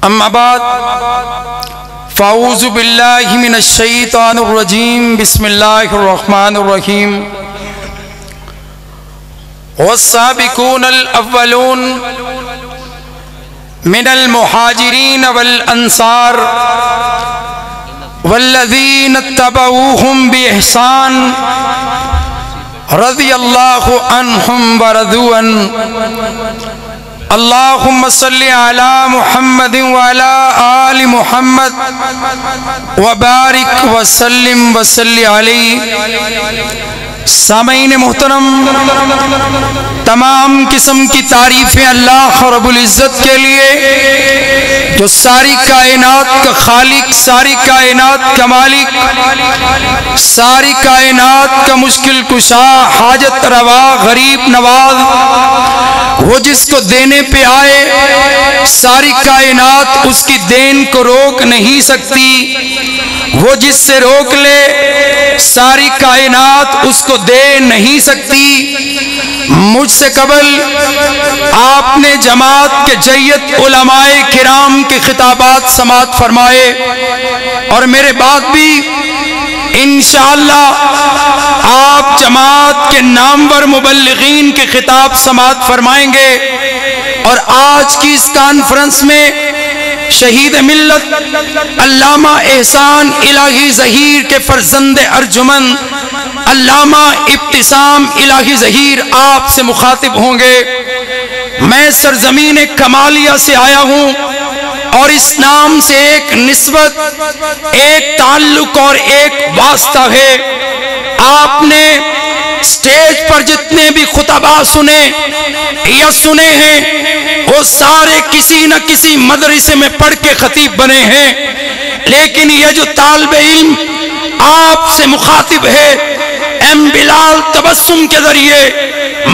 اما بعد فاعوذ باللہ من الشیطان الرجیم بسم اللہ الرحمن الرحیم والسابقون الاولون من المہاجرین والانصار والذین اتبعوہم بإحسان رضی اللہ عنہم ورضوا عنہ اللہم صلی علی محمد وعلی آل محمد وبارک وسلم وصلی علیہ۔ سامعین محترم، تمام قسم کی تعریفیں اللہ رب العزت کے لیے جو ساری کائنات کا خالق، ساری کائنات کا مالک، ساری کائنات کا مشکل کشا، حاجت روا، غریب نواز، وہ جس کو دینے پہ آئے ساری کائنات اس کی دین کو روک نہیں سکتی، وہ جس سے روک لے ساری کائنات اس کو دے نہیں سکتی۔ مجھ سے قبل آپ نے جماعت کے جیت علماء کرام کے خطابات سماعت فرمائے اور میرے بعد بھی انشاءاللہ آپ جماعت کے نامور مبلغین کے خطاب سماعت فرمائیں گے۔ اور آج کی اس کانفرنس میں شہید ملت علامہ احسان الہی ظہیر کے فرزند ارجمن علامہ ابتسام الہی ظہیر آپ سے مخاطب ہوں گے۔ میں سرزمین کمالیہ سے آیا ہوں اور اس نام سے ایک نسبت، ایک تعلق اور ایک واسطہ ہے۔ آپ نے سٹیج پر جتنے بھی خطبہ سنے یا سنے ہیں وہ سارے کسی نہ کسی مدرسے میں پڑھ کے خطیب بنے ہیں، لیکن یہ جو طالب علم آپ سے مخاطب ہے ایم بلال تبسم کے ذریعے،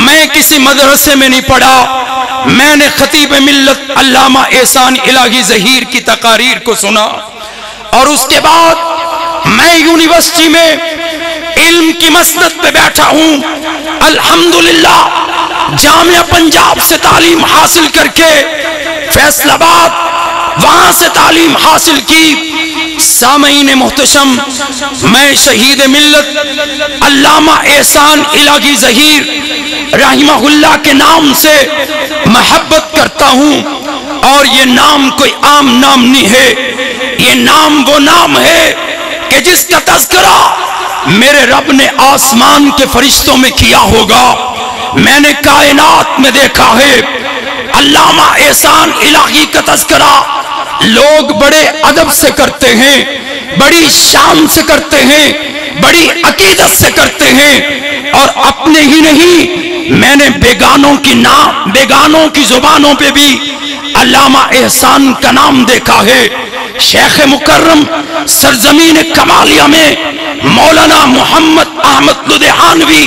میں کسی مدرسے میں نہیں پڑھا، میں نے خطیب ملت علامہ احسان الہی ظہیر کی تقاریر کو سنا اور اس کے بعد میں یونیورسٹی میں علم کی مسند پہ بیٹھا ہوں۔ الحمدللہ جامعہ پنجاب سے تعلیم حاصل کر کے فیصل آباد وہاں سے تعلیم حاصل کی۔ سامعین محتشم، میں شہید ملت علامہ احسان الہی ظہیر رحمہ اللہ کے نام سے محبت کرتا ہوں، اور یہ نام کوئی عام نام نہیں ہے، یہ نام وہ نام ہے کہ جس کا تذکرہ میرے رب نے آسمان کے فرشتوں میں کیا ہوگا، میں نے کائنات میں دیکھا ہے۔ علامہ احسان الہی کا تذکرہ لوگ بڑے ادب سے کرتے ہیں، بڑی شان سے کرتے ہیں، بڑی عقیدت سے کرتے ہیں، اور اپنے ہی نہیں میں نے بیگانوں کی زبانوں پہ بھی علامہ احسان کا نام دیکھا ہے۔ شیخ مکرم سرزمین کمالیہ میں مولانا محمد احمد لدھیانوی،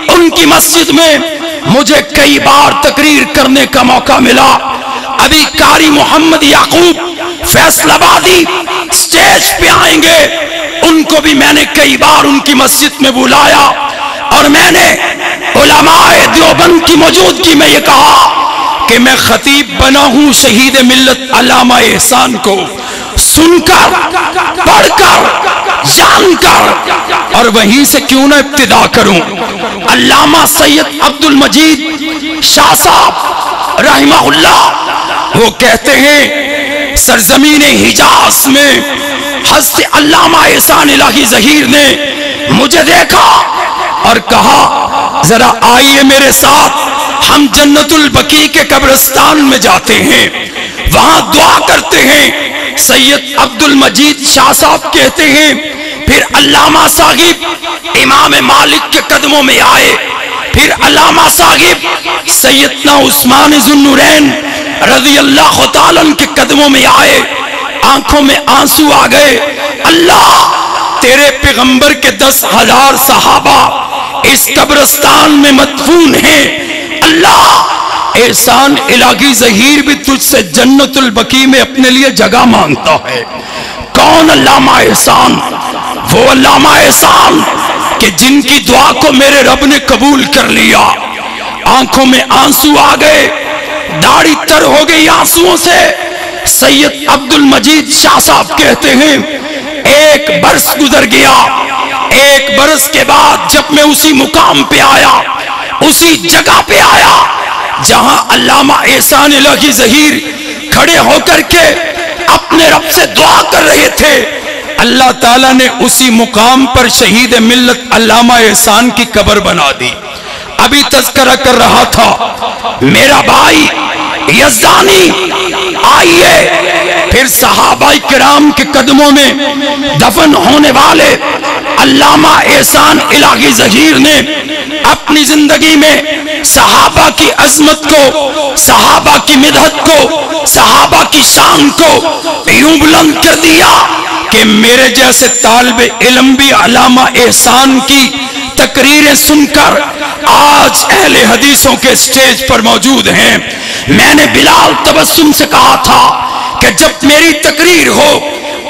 ان کی مسجد میں مجھے کئی بار تقریر کرنے کا موقع ملا۔ ابھی قاری محمد یعقوب فیصل آبادی سٹیج پہ آئیں گے، ان کو بھی میں نے کئی بار ان کی مسجد میں بلایا اور میں نے علماء دیوبند کی موجودگی میں یہ کہا کہ میں خطیب بنا ہوں شہید ملت علامہ احسان کو سن کر، پڑھ کر، جان کر، اور وہیں سے کیوں نہ ابتدا کروں۔ علامہ سید عبد المجید شاہ صاحب رحمہ اللہ وہ کہتے ہیں سرزمین حجاز میں حضرت علامہ احسان الہی ظہیر نے مجھے دیکھا اور کہا ذرا آئیے میرے ساتھ، ہم جنت البقیع کے قبرستان میں جاتے ہیں، وہاں دعا کرتے ہیں۔ سید عبد المجید شاہ صاحب کہتے ہیں پھر علامہ صاحب امام مالک کے قدموں میں آئے، پھر علامہ صاحب سیدنا عثمان ذو النورین رضی اللہ تعالیٰ عنہ کے قدموں میں آئے، آنکھوں میں آنسو آ گئے۔ اللہ تیرے پیغمبر کے 10,000 صحابہ اس قبرستان میں مدفون ہیں، اللہ احسان الہی ظہیر بھی تجھ سے جنت البقیع میں اپنے لیے جگہ مانگتا ہے۔ کون علامہ احسان؟ وہ علامہ احسان کہ جن کی دعا کو میرے رب نے قبول کر لیا۔ آنکھوں میں آنسو آ گئے، داڑھی تر ہو گئی آنسوؤں سے، سید عبد المجید شاہ صاحب کہتے ہیں ایک برس گزر گیا، ایک برس کے بعد جب میں اسی مقام پہ آیا، اسی جگہ پہ آیا جہاں علامہ احسان الہی ظہیر کھڑے ہو کر کے اپنے رب سے دعا کر رہے تھے، اللہ تعالیٰ نے اسی مقام پر شہید ملت علامہ احسان کی قبر بنا دی۔ ابھی تذکرہ کر رہا تھا میرا بھائی یزدانی، آئیے پھر صحابہ کرام کے قدموں میں دفن ہونے والے علامہ احسان الہی ظہیر نے اپنی زندگی میں صحابہ کی عظمت کو، صحابہ کی مدحت کو، صحابہ کی شان کو یوں بلند کر دیا کہ میرے جیسے طالب علم بھی علامہ احسان کی تقریریں سن کر آج اہل حدیثوں کے سٹیج پر موجود ہیں۔ میں نے بلال تبسم سے کہا تھا کہ جب میری تقریر ہو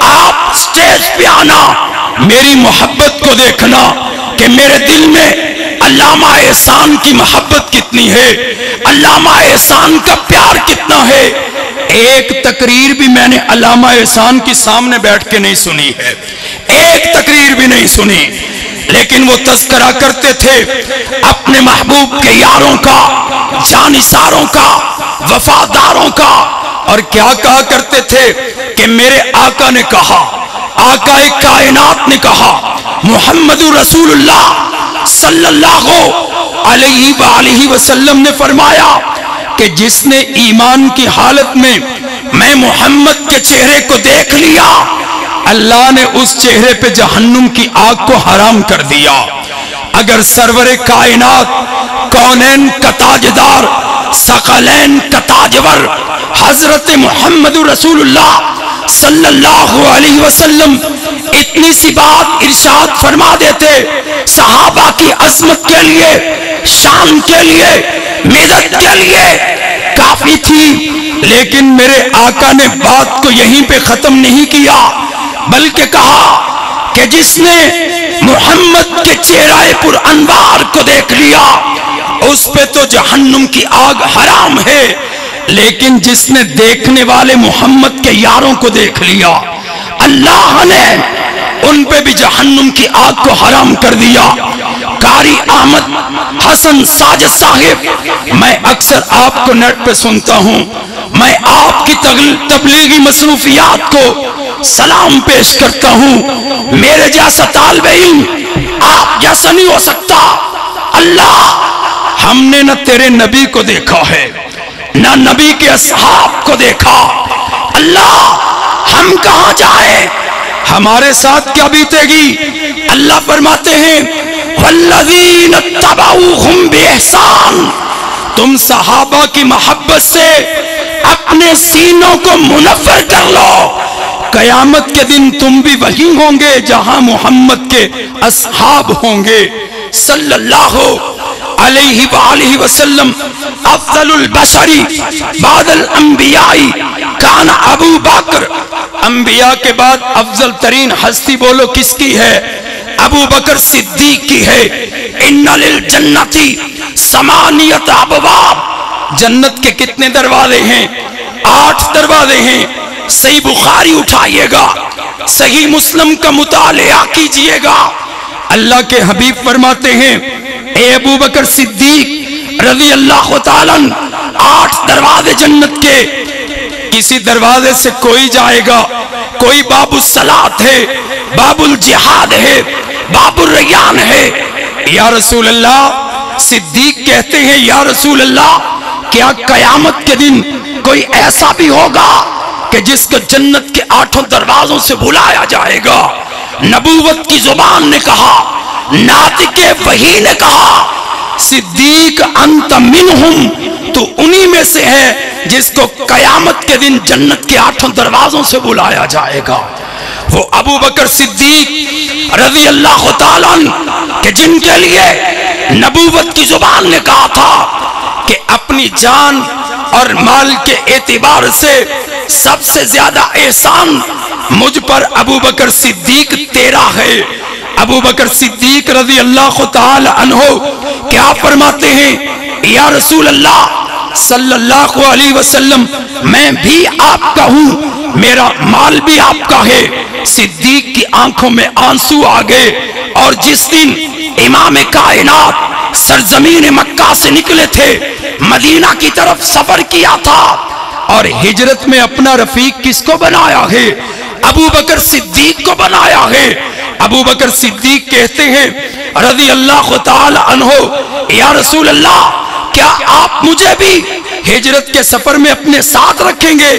آپ سٹیج پہ آنا، میری محبت کو دیکھنا کہ میرے دل میں علامہ احسان کی محبت کتنی ہے، علامہ احسان کا پیار کتنا ہے۔ ایک تقریر بھی میں نے علامہ احسان کی سامنے بیٹھ کے نہیں سنی ہے، ایک تقریر بھی نہیں سنی، لیکن وہ تذکرہ کرتے تھے اپنے محبوب کے یاروں کا، جانثاروں کا، وفاداروں کا، اور کیا کہا کرتے تھے کہ میرے آقا نے کہا، آقا کائنات نے کہا، محمد رسول اللہ صلی اللہ علیہ وآلہ وسلم نے فرمایا کہ جس نے ایمان کی حالت میں میں محمد کے چہرے کو دیکھ لیا، اللہ نے اس چہرے پہ جہنم کی آگ کو حرام کر دیا۔ اگر سرور کائنات، کونین کا تاجدار، ثقلین کا تاجور حضرت محمد رسول اللہ صلی اللہ علیہ وسلم اتنی سی بات ارشاد فرما دیتے، صحابہ کی عظمت کے لیے، شان کے لیے، مدد کے لیے کافی تھی، لیکن میرے آقا نے بات کو یہیں پہ ختم نہیں کیا، بلکہ کہا کہ جس نے محمد کے چہرہ پر انوار کو دیکھ لیا اس پہ تو جہنم کی آگ حرام ہے، لیکن جس نے دیکھنے والے محمد کے یاروں کو دیکھ لیا اللہ نے ان پہ بھی جہنم کی آگ کو حرام کر دیا۔ قاری احمد حسن ساجد صاحب، میں اکثر آپ کو نیٹ پہ سنتا ہوں، میں آپ کی تبلیغی مصروفیات کو سلام پیش کرتا ہوں، میرے جیسا طالب علم آپ جیسا نہیں ہو سکتا۔ اللہ، ہم نے نہ تیرے نبی کو دیکھا ہے، نہ نبی کے اصحاب کو دیکھا، اللہ ہم کہاں جائیں، ہمارے ساتھ کیا بیتے گی؟ اللہ فرماتے ہیں والذین اتبعوہم بإحسان، تم صحابہ کی محبت سے اپنے سینوں کو منور کر لو، قیامت کے دن تم بھی وہی ہوں گے جہاں محمد کے اصحاب ہوں گے صلی اللہ علیہ وآلہ وسلم۔ افضل البشر بعد الانبیاء کان ابو بکر، انبیاء کے بعد افضل ترین ہستی بولو کس کی ہے؟ ابو بکر صدیق کی ہے۔ ان للجنۃ ثمانیۃ ابواب، جنت کے کتنے دروازے ہیں؟ 8 دروازے ہیں۔ صحیح بخاری اٹھائیے گا، صحیح مسلم کا مطالعہ کیجئے گا، اللہ کے حبیب فرماتے ہیں اے ابو بکر صدیق رضی اللہ تعالیٰ 8 دروازے جنت کے، کسی دروازے سے کوئی جائے گا، کوئی باب الصلاۃ ہے، باب الجہاد ہے، باب الریان ہے۔ یا رسول اللہ، صدیق کہتے ہیں یا رسول اللہ کیا قیامت کے دن کوئی ایسا بھی ہوگا کہ جس کو جنت کے 8 دروازوں سے بلایا جائے گا؟ نبوت کی زبان نے کہا، ناطق وحی نے کہا صدیق انت منہم، تو انہی میں سے ہے جس کو قیامت کے دن جنت کے 8 دروازوں سے بلایا جائے گا۔ وہ ابو بکر صدیق رضی اللہ تعالیٰ کہ جن کے لیے نبوت کی زبان نے کہا تھا کہ اپنی جان اور مال کے اعتبار سے سب سے زیادہ احسان مجھ پر ابو بکر صدیق تیرا ہے۔ ابو بکر صدیق رضی اللہ تعالی عنہ کیا فرماتے ہیں؟ یا رسول اللہ صلی اللہ علیہ وسلم میں بھی آپ کا ہوں، میرا مال بھی آپ کا ہے۔ صدیق کی آنکھوں میں آنسو آ گئے، اور جس دن امام کائنات سرزمین مکہ سے نکلے تھے، مدینہ کی طرف سفر کیا تھا، اور ہجرت میں اپنا رفیق کس کو بنایا ہے؟ ابو بکر صدیق کو بنایا ہے۔ ابو بکر صدیق کہتے ہیں رضی اللہ تعالی عنہ، یا رسول اللہ کیا آپ مجھے بھی ہجرت کے سفر میں اپنے ساتھ رکھیں گے؟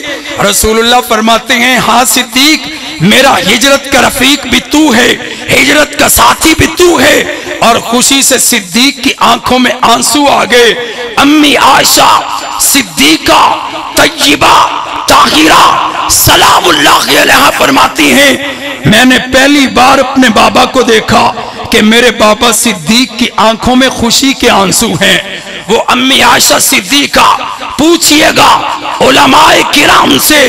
رسول اللہ فرماتے ہیں ہاں صدیق، میرا ہجرت کا رفیق بھی تو ہے، ہجرت کا ساتھی بھی تو ہے۔ اور خوشی سے صدیق کی آنکھوں میں آنسو آ گئے۔ امی عائشہ صدیقہ طیبہ طاہرہ سلام اللہ علیہا فرماتی ہیں میں نے پہلی بار اپنے بابا کو دیکھا کہ میرے بابا صدیق کی آنکھوں میں خوشی کے آنسو ہیں۔ وہ امی عائشہ صدیقہ، پوچھئے گا علماء کرام سے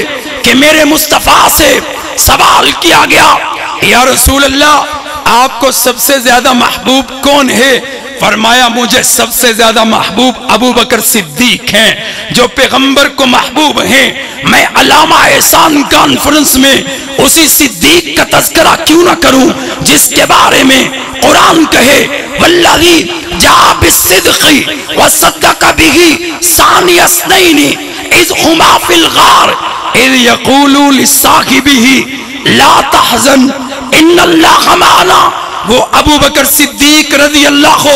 کہ میرے مصطفیٰ سے سوال کیا گیا یا رسول اللہ آپ کو سب سے زیادہ محبوب کون ہے؟ فرمایا مجھے سب سے زیادہ محبوب ابو بکر صدیق ہیں جو پیغمبر کو محبوب ہیں۔ میں علامہ احسان کانفرنس میں اسی صدیق کا تذکرہ کیوں نہ کروں جس کے بارے میں قرآن کہے والذی جاء بالصدق وصدق به ثانی اثنین اذ ہما فی الغار اذ یقول لصاحبہ لا تحزن ان اللہ معنا۔ وہ ابو بکر صدیق رضی اللہ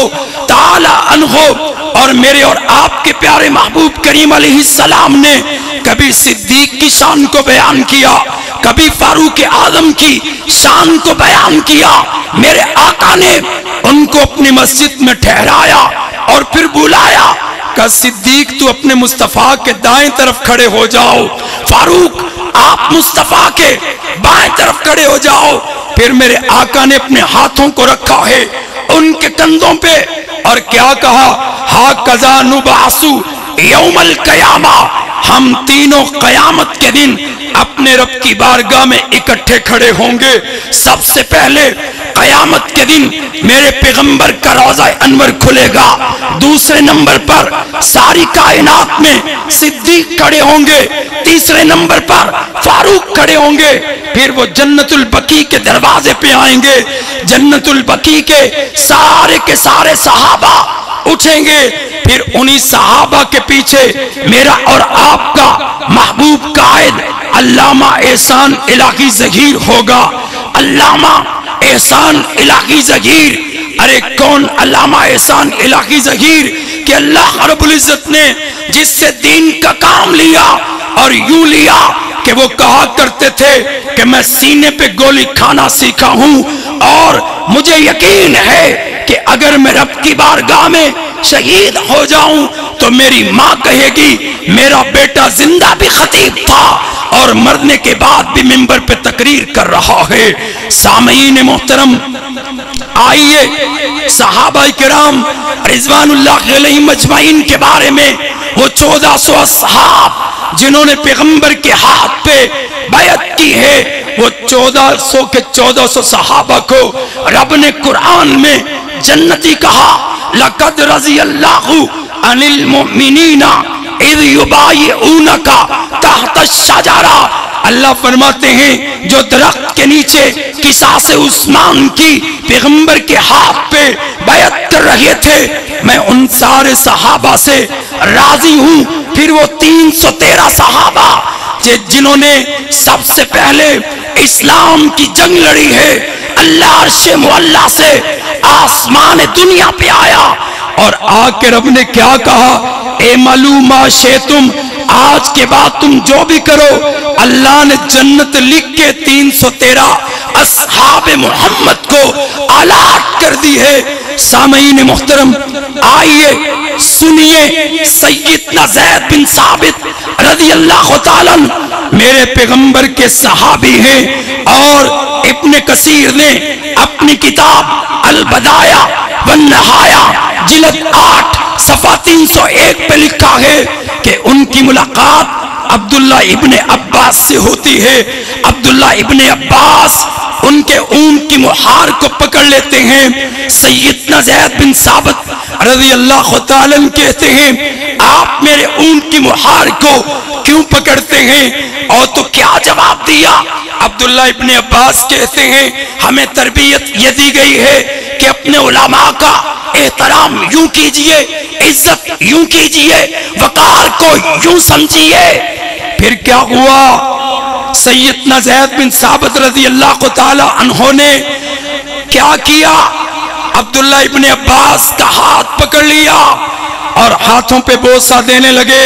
تعالی عنہ اور میرے اور آپ کے پیارے محبوب کریم علیہ السلام نے کبھی صدیق کی شان کو بیان کیا، کبھی فاروق اعظم کی شان کو بیان کیا۔ میرے آقا نے ان کو اپنی مسجد میں ٹھہرایا اور پھر بلایا کہ صدیق تو اپنے مصطفیٰ کے دائیں طرف کھڑے ہو جاؤ، فاروق آپ مصطفیٰ کے بائیں طرف کھڑے ہو جاؤ۔ پھر میرے آقا نے اپنے ہاتھوں کو رکھا ہے ان کے کندھوں پہ اور کیا کہا ہاکذا نبعث یوم القیامہ، ہم تینوں قیامت کے دن اپنے رب کی بارگاہ میں اکٹھے کھڑے ہوں گے۔ سب سے پہلے قیامت کے دن میرے پیغمبر کا روضہ انور کھلے گا، دوسرے نمبر پر ساری کائنات میں صدیق کھڑے ہوں گے، تیسرے نمبر پر فاروق کھڑے ہوں گے۔ پھر وہ جنت البقیع کے دروازے پہ آئیں گے، جنت البقیع کے سارے صحابہ اٹھیں گے، پھر انہی صحابہ کے پیچھے میرا اور آپ کا محبوب قائد علامہ احسان الہی ظہیر ہوگا۔ علامہ احسان الہی ظہیر، ارے کون علامہ احسان الہی ظہیر کہ اللہ رب العزت نے جس سے دین کا کام لیا اور یوں لیا کہ وہ کہا کرتے تھے کہ میں سینے پہ گولی کھانا سیکھا ہوں اور مجھے یقین ہے کہ اگر میں رب کی بارگاہ میں شہید ہو جاؤں تو میری ماں کہے گی میرا بیٹا زندہ بھی خطیب تھا اور مرنے کے بعد بھی منبر پہ تقریر کر رہا ہے۔ سامعین محترم، آئیے صحابہ کرام رضوان اللہ علیہم اجمعین کے بارے میں وہ 1400 اصحاب جنہوں نے پیغمبر کے ہاتھ پہ بیعت کی ہے، وہ 1400 کے 1400 صحابہ کو رب نے قرآن میں جنتی کہا۔ لَقَدْ رَضِيَ اللَّهُ عَنِ الْمُؤْمِنِينَ اِذْ يُبَايِعُونَكَ تَحْتَ الشَّجَرَةِ۔ اللہ فرماتے ہیں جو درخت کے نیچے قصاص عثمان کی پیغمبر کے ہاتھ پہ بیعت کر رہے تھے، میں ان سارے صحابہ سے راضی ہوں۔ پھر وہ 313 صحابہ جنہوں نے سب سے پہلے اسلام کی جنگ لڑی ہے، اللہ عرش معلیٰ سے آسمان دنیا پہ آیا اور آ کے رب نے کیا کہا اے معلومہ شیتم، آج کے بعد تم جو بھی کرو اللہ نے جنت لکھ کے 313 اصحاب محمد کو آلات کر دی ہے۔ سامعین محترم، آئیے سنیے سیدنا زید بن ثابت رضی اللہ تعالیٰ میرے پیغمبر کے صحابی ہیں، اور ابن کثیر نے اپنی کتاب البدایہ والنہایہ جلد 8 صفحہ 301 پہ لکھا ہے کہ ان کی ملاقات عبداللہ ابن عباس سے ہوتی ہے۔ عبداللہ ابن عباس ان کے اونٹ کی مہار کو پکڑ لیتے ہیں۔ سیدنا زید بن ثابت رضی اللہ تعالیٰ عنہ کہتے ہیں آپ میرے اونٹ کی مہار کو کیوں پکڑتے ہیں؟ اور تو کیا جواب دیا؟ عبداللہ ابن عباس کہتے ہیں ہمیں تربیت یہ دی گئی ہے کہ اپنے علماء کا احترام یوں کیجئے، عزت یوں کیجئے، وقار کو یوں سمجھیے۔ پھر کیا ہوا؟ سیدنا زید بن ثابت رضی اللہ تعالی عنہ نے کیا کیا؟ عبداللہ ابن عباس کا ہاتھ پکڑ لیا اور ہاتھوں پہ بوسہ دینے لگے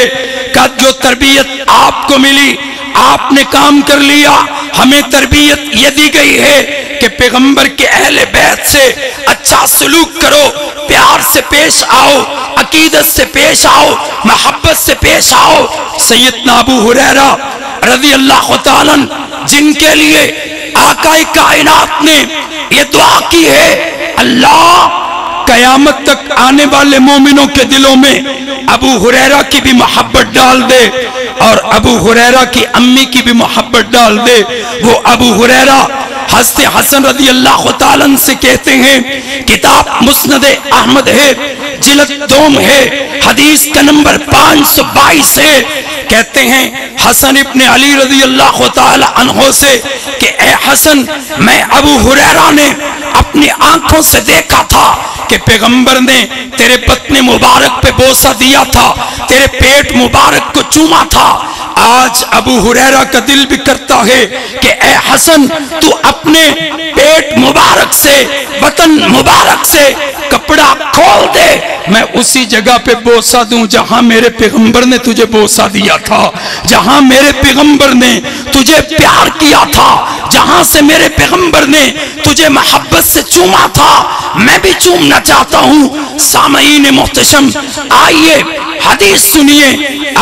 کہ جو تربیت آپ کو ملی آپ نے کام کر لیا۔ ہمیں تربیت یہ دی گئی ہے کہ پیغمبر کے اہل بیت سے اچھا سلوک کرو، پیار سے پیش آؤ، عقیدت سے پیش آؤ، محبت سے پیش آؤ۔ سیدنا ابو ہریرہ رضی اللہ تعالیٰ جن کے لیے آقا کائنات نے یہ دعا کی ہے اللہ قیامت تک آنے والے مومنوں کے دلوں میں ابو ہریرہ کی بھی محبت ڈال دے اور ابو ہریرہ کی امی کی بھی محبت ڈال دے۔ وہ ابو ہریرہ حضرت حسن رضی اللہ تعالیٰ عنہ سے کہتے ہیں، کتاب مسند احمد ہے، جلد 2 ہے، حدیث کا نمبر 522 ہے۔ کہتے ہیں حسن ابن علی رضی اللہ تعالی عنہ سے کہ اے حسن، میں ابو ہریرہ نے اپنی آنکھوں سے دیکھا تھا کہ پیغمبر نے تیرے بطن مبارک پہ بوسہ دیا تھا، تیرے پیٹ مبارک کو چوما تھا۔ آج ابو ہریرہ کا دل بھی کرتا ہے کہ اے حسن تو اپنے پیٹ مبارک سے، بطن مبارک سے کپڑا کھول دے، میں اسی جگہ پہ بوسہ دوں جہاں میرے پیغمبر نے تجھے بوسہ دیا تھا، جہاں میرے پیغمبر نے تجھے پیار کیا تھا، جہاں سے میرے پیغمبر نے تجھے محبت سے چوما تھا، میں بھی چومنا چاہتا ہوں۔ سامعین محتشم، آئیے حدیث سنیے۔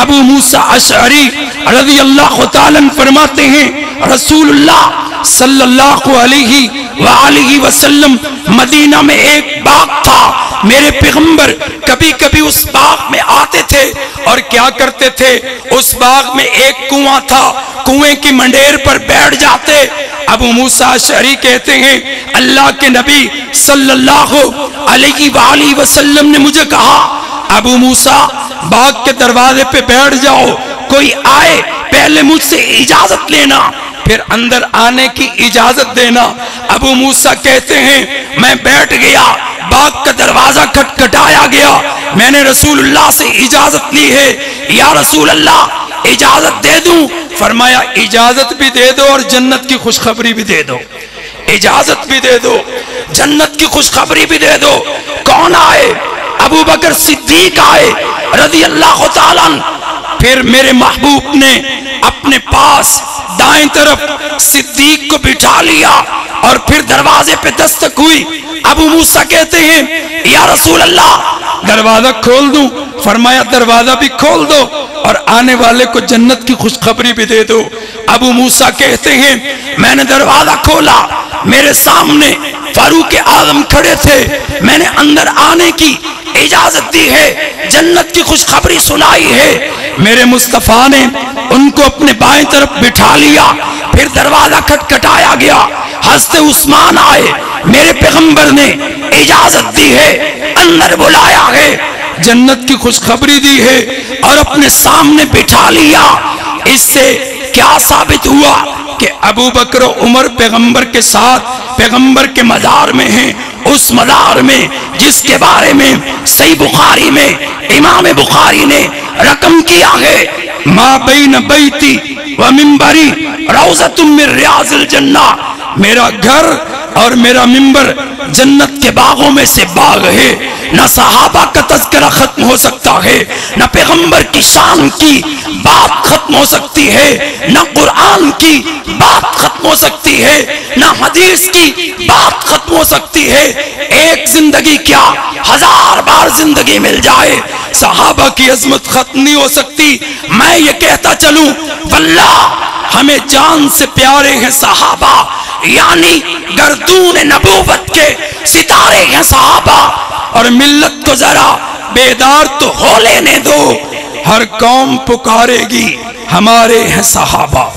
ابو موسیٰ اشعری رضی اللہ تعالیٰ فرماتے ہیں رسول اللہ صلی اللہ علیہ وآلہ وسلم مدینہ میں ایک باغ تھا، میرے پیغمبر کبھی کبھی اس باغ میں آتے تھے اور کیا کرتے تھے؟ اس باغ میں ایک کنواں تھا، کنویں کی منڈیر پر بیٹھ جاتے۔ ابو موسیٰ اشعری کہتے ہیں اللہ کے نبی صلی اللہ علیہ وآلہ وسلم نے مجھے کہا ابو موسیٰ باغ کے دروازے پہ بیٹھ جاؤ، کوئی آئے پہلے مجھ سے اجازت لینا پھر اندر آنے کی اجازت دینا۔ ابو موسیٰ کہتے ہیں میں بیٹھ گیا، باغ کا دروازہ کھٹکھٹایا گیا، میں نے رسول اللہ سے اجازت لی ہے، یا رسول اللہ اجازت دے دوں؟ فرمایا اجازت بھی دے دو اور جنت کی خوشخبری بھی دے دو، اجازت بھی دے دو، جنت کی خوشخبری بھی دے دو۔ کون آئے؟ ابو بکر صدیق آئے رضی اللہ تعالیٰ عنہ۔ پھر میرے محبوب نے اپنے پاس دائیں طرف صدیق کو بٹھا لیا اور پھر دروازے پہ دستک ہوئی۔ ابو موسیٰ کہتے ہیں یا رسول اللہ دروازہ کھول دوں؟ فرمایا دروازہ بھی کھول دو اور آنے والے کو جنت کی خوشخبری بھی دے دو۔ ابو موسیٰ کہتے ہیں میں نے دروازہ کھولا، میرے سامنے فاروق اعظم کھڑے تھے، میں نے اندر آنے کی اجازت دی ہے، جنت کی خوشخبری سنائی ہے۔ میرے مصطفیٰ نے ان کو اپنے بائیں طرف بٹھا لیا، پھر دروازہ کھٹکھٹایا گیا، حضرت عثمان آئے، میرے پیغمبر نے اجازت دی ہے، اندر بلایا ہے، جنت کی خوشخبری دی ہے اور اپنے سامنے بٹھا لیا۔ اس سے کیا ثابت ہوا کہ ابو بکر و عمر پیغمبر کے ساتھ پیغمبر کے مزار میں ہیں، اس مزار میں جس کے بارے میں صحیح بخاری میں امام بخاری نے رقم کیا ہے ما بین بیتی و منبری روضۃ من ریاض الجنہ، میرا گھر اور میرا منبر جنت کے باغوں میں سے باغ ہے۔ نہ صحابہ کا تذکرہ ختم ہو سکتا ہے، نہ پیغمبر کی شان کی بات ختم ہو سکتی ہے، نہ قرآن کی بات ختم ہو سکتی ہے، نہ حدیث کی بات ختم ہو سکتی ہے۔ ایک زندگی کیا 1000 بار زندگی مل جائے صحابہ کی عظمت ختم نہیں ہو سکتی۔ میں یہ کہتا چلوں واللہ ہمیں جان سے پیارے ہیں صحابہ، یعنی گردون نبوت کے ستارے ہیں صحابہ، اور ملت کو ذرا بیدار تو ہو لینے دو، ہر قوم پکارے گی ہمارے ہیں صحابہ۔